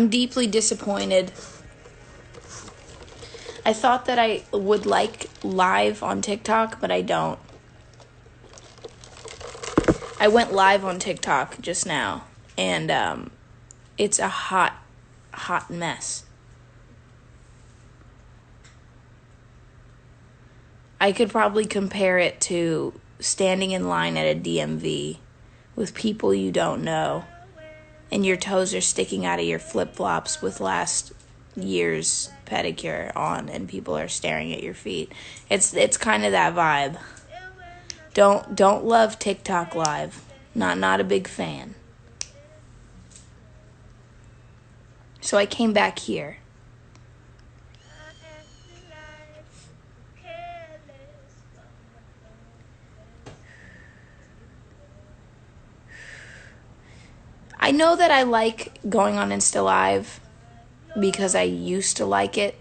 I'm deeply disappointed. I thought that I would like live on TikTok, but I don't. I went live on TikTok just now, and it's a hot mess. I could probably compare it to standing in line at a DMV with people you don't know, and your toes are sticking out of your flip-flops with last year's pedicure on, and people are staring at your feet. It's kind of that vibe. Don't love TikTok live. Not a big fan. So I came back here. I know that I like going on Insta Live because I used to like it.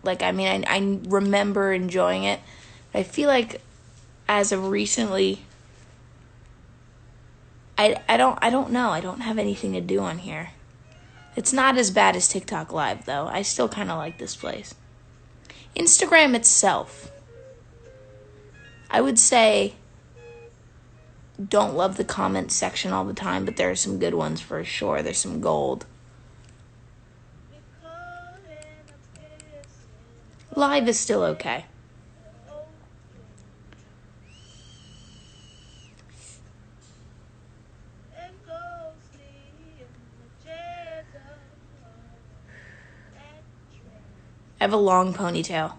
Like, I mean, I remember enjoying it. I feel like as of recently, I don't know. I don't have anything to do on here. It's not as bad as TikTok Live, though. I still kind of like this place. Instagram itself, I would say, don't love the comment section all the time, but there are some good ones for sure. There's some gold. Live is still okay. I have a long ponytail.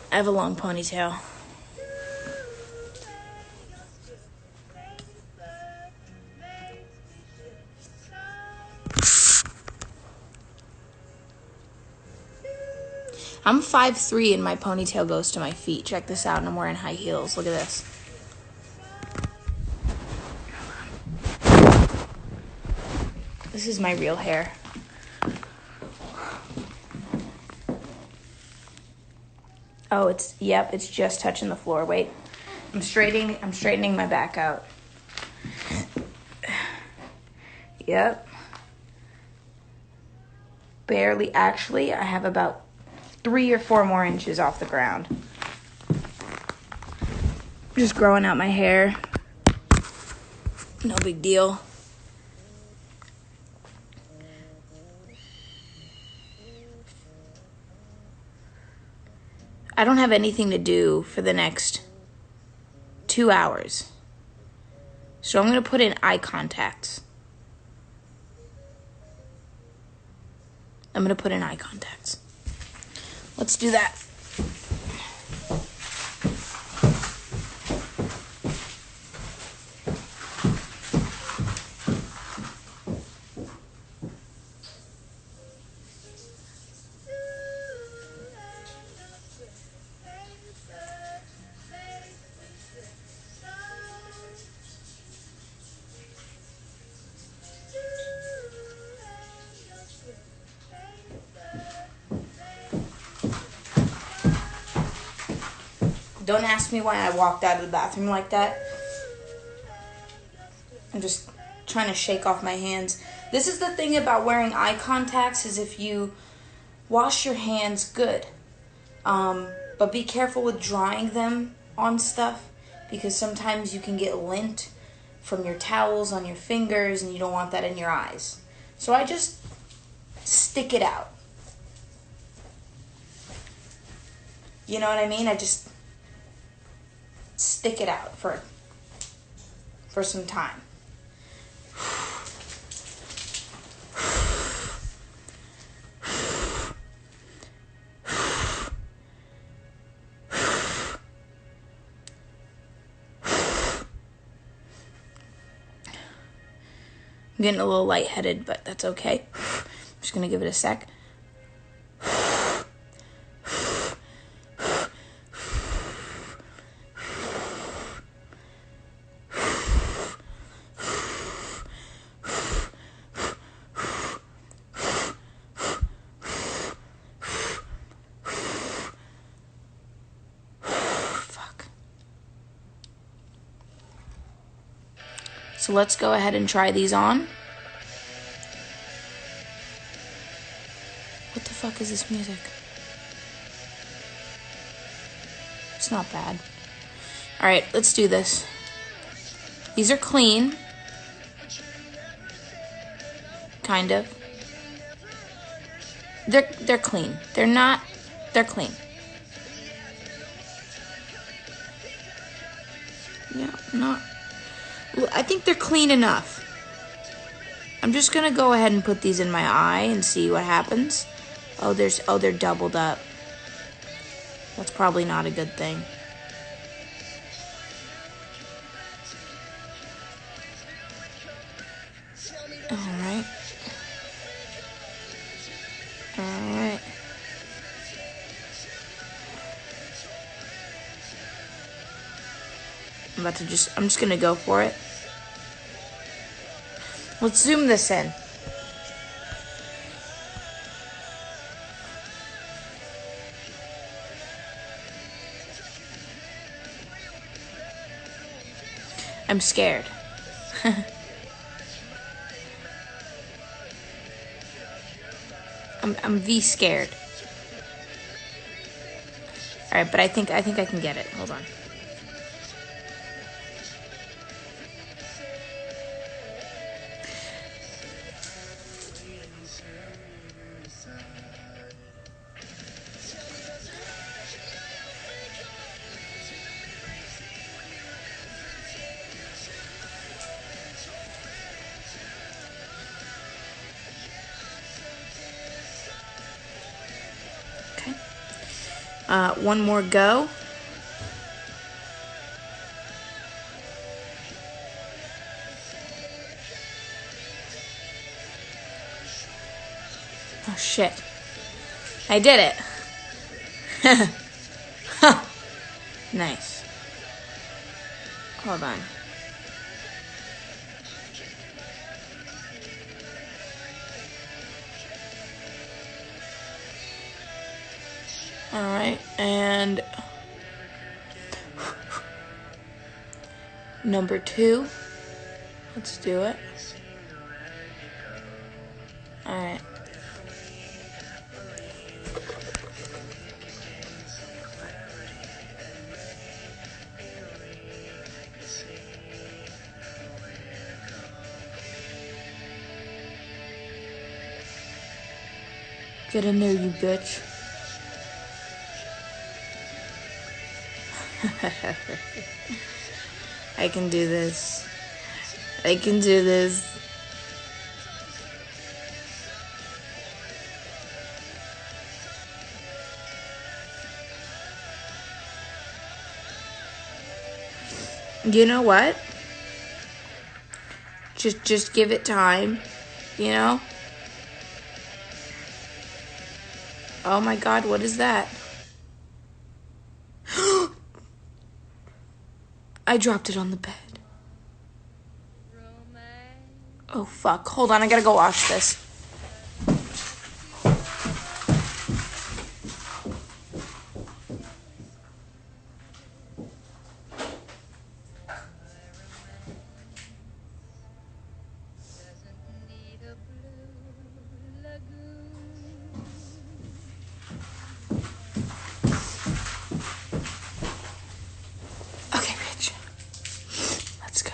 I have a long ponytail. I'm 5'3" and my ponytail goes to my feet. Check this out, and I'm wearing high heels. Look at this. This is my real hair. Oh, it's just touching the floor. Wait. I'm straightening my back out. Yep. Barely. Actually, I have about 3 or 4 more inches off the ground. Just growing out my hair. No big deal. I don't have anything to do for the next 2 hours. So I'm going to put in eye contacts. Let's do that. Don't ask me why I walked out of the bathroom like that. I'm just trying to shake off my hands. This is the thing about wearing eye contacts, is if you wash your hands, good. But be careful with drying them on stuff, because sometimes you can get lint from your towels on your fingers, and you don't want that in your eyes. So I just stick it out. You know what I mean? I just stick it out for some time. I'm getting a little lightheaded, but that's okay. I'm just gonna give it a sec. So let's go ahead and try these on. What the fuck is this music? It's not bad. Alright, let's do this. These are clean. Kind of. They're clean. They're clean. Yeah, not. Well, I think they're clean enough. I'm just gonna go ahead and put these in my eye and see what happens. Oh, they're doubled up. That's probably not a good thing. Alright. Alright. I'm just gonna go for it. Let's zoom this in. I'm scared. I'm V scared. All right, but I think I can get it. Hold on. One more go. Oh shit. I did it. Nice. Hold on. Alright, and number 2. Let's do it. Alright. Get in there, you bitch. I can do this. I can do this. You know what? Just give it time, you know? Oh my god, what is that? I dropped it on the bed. Oh fuck, hold on, I gotta go wash this. Okay, bitch. Let's go.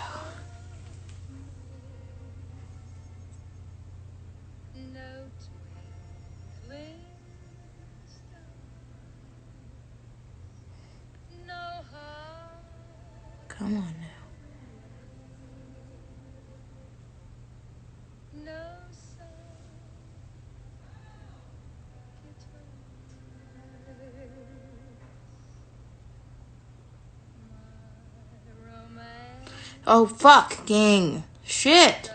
Come on now. Oh, fuck, gang. Shit.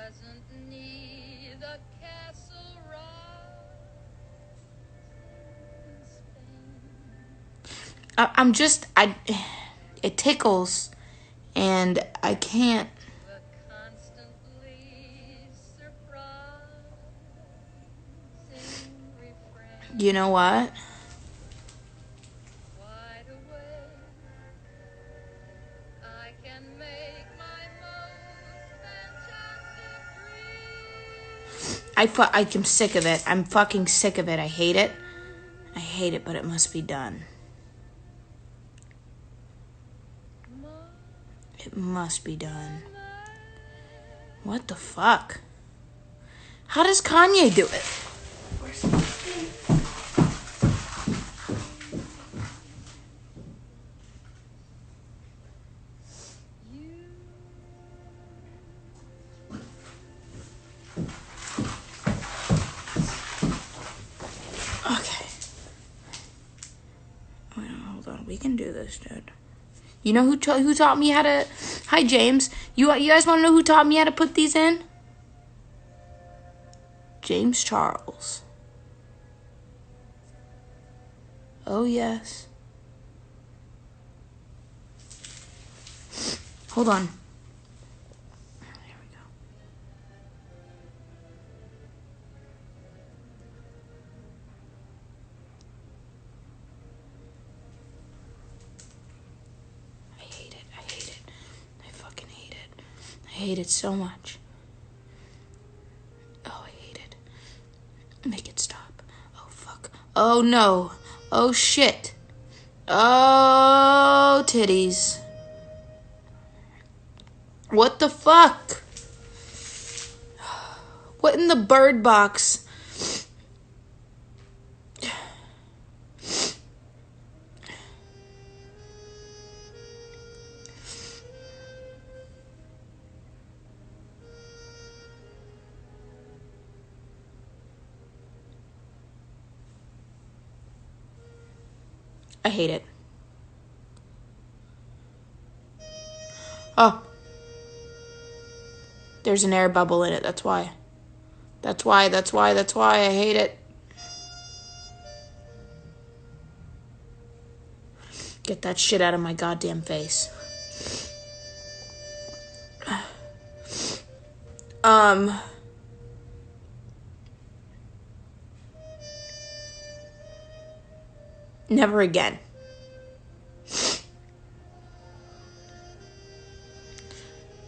It tickles, and I can't. You know what? I'm sick of it. I'm fucking sick of it. I hate it. I hate it, but it must be done. It must be done. What the fuck? How does Kanye do it? Where's the thing? Okay. Wait, hold on. We can do this, dude. You know who taught me how to... Hi, James. You guys want to know who taught me how to put these in? James Charles. Oh, yes. Hold on. Here we go. I hate it. I hate it. I fucking hate it. I hate it so much. Oh, I hate it. Make it stop. Oh, fuck. Oh, no. Oh, shit. Oh, titties. What the fuck? What in the bird box? I hate it. Oh. There's an air bubble in it, that's why. That's why I hate it. Get that shit out of my goddamn face. Never again.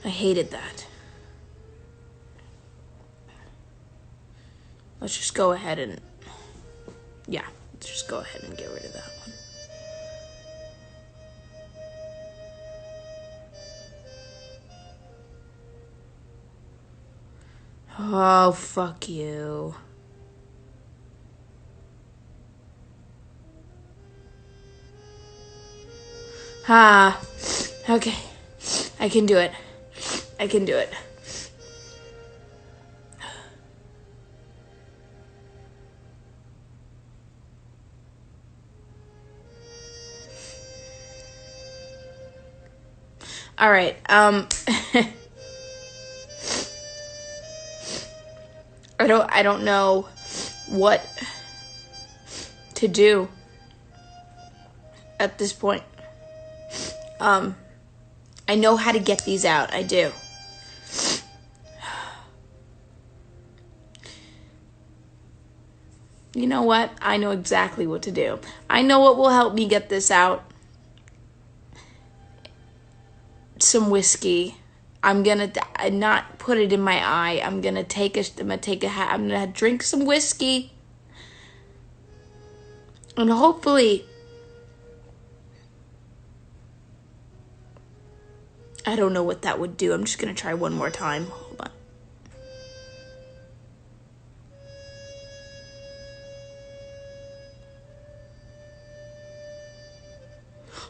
I hated that. Let's just go ahead and... Yeah, let's just go ahead and get rid of that one. Oh, fuck you. Ah, okay. I can do it. I can do it. All right. I don't know what to do at this point. I know how to get these out. I do. You know what? I know exactly what to do. I know what will help me get this out. Some whiskey. I'm gonna not put it in my eye. I'm gonna drink some whiskey. And hopefully, I don't know what that would do. I'm just gonna try one more time. Hold on.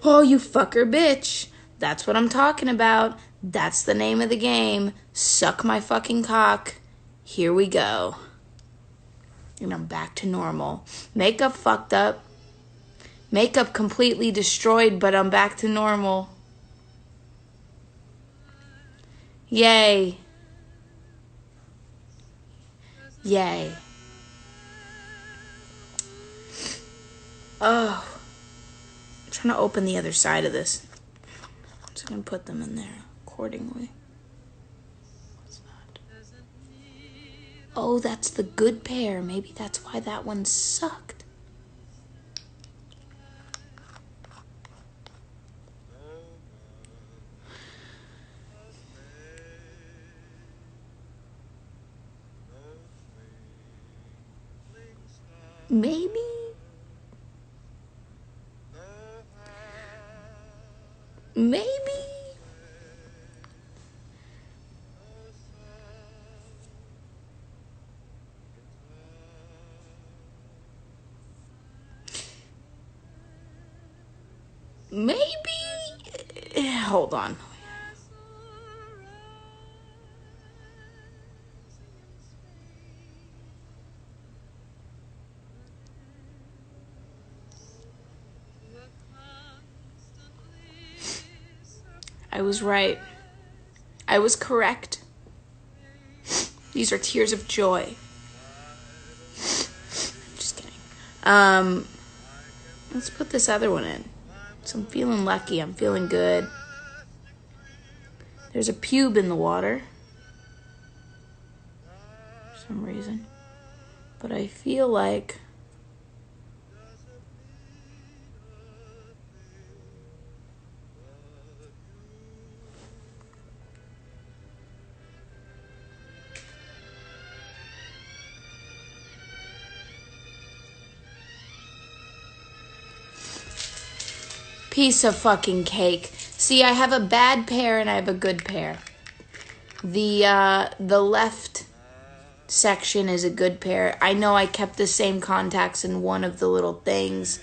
Oh, you fucker bitch. That's what I'm talking about. That's the name of the game. Suck my fucking cock. Here we go. And I'm back to normal. Makeup fucked up. Makeup completely destroyed, but I'm back to normal. Yay. Yay. Oh. I'm trying to open the other side of this. I'm just going to put them in there accordingly. What's that? Oh, that's the good pair. Maybe that's why that one sucked. Maybe. Maybe. Maybe. Hold on. I was right. I was correct. These are tears of joy. Just kidding. Let's put this other one in. So I'm feeling lucky. I'm feeling good. There's a pube in the water. For some reason. But I feel like piece of fucking cake. See, I have a bad pair and I have a good pair. The left section is a good pair. I know I kept the same contacts in one of the little things,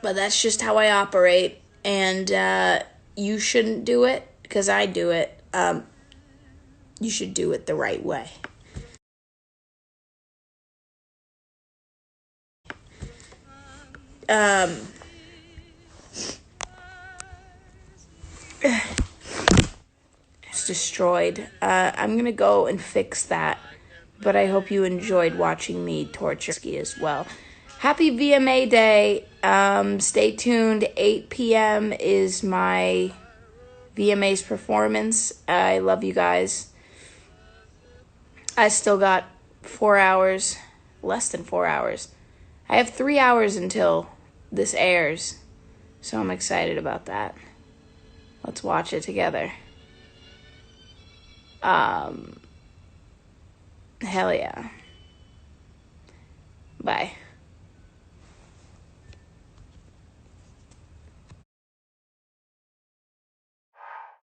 but that's just how I operate. And you shouldn't do it because I do it. You should do it the right way. It's destroyed. I'm gonna go and fix that, but I hope you enjoyed watching me torture ski as well. Happy VMA Day. Stay tuned. 8 p.m. is my VMA's performance. I love you guys. I still got 4 hours, less than 4 hours. I have 3 hours until this airs, so I'm excited about that. Let's watch it together. Hell yeah. Bye.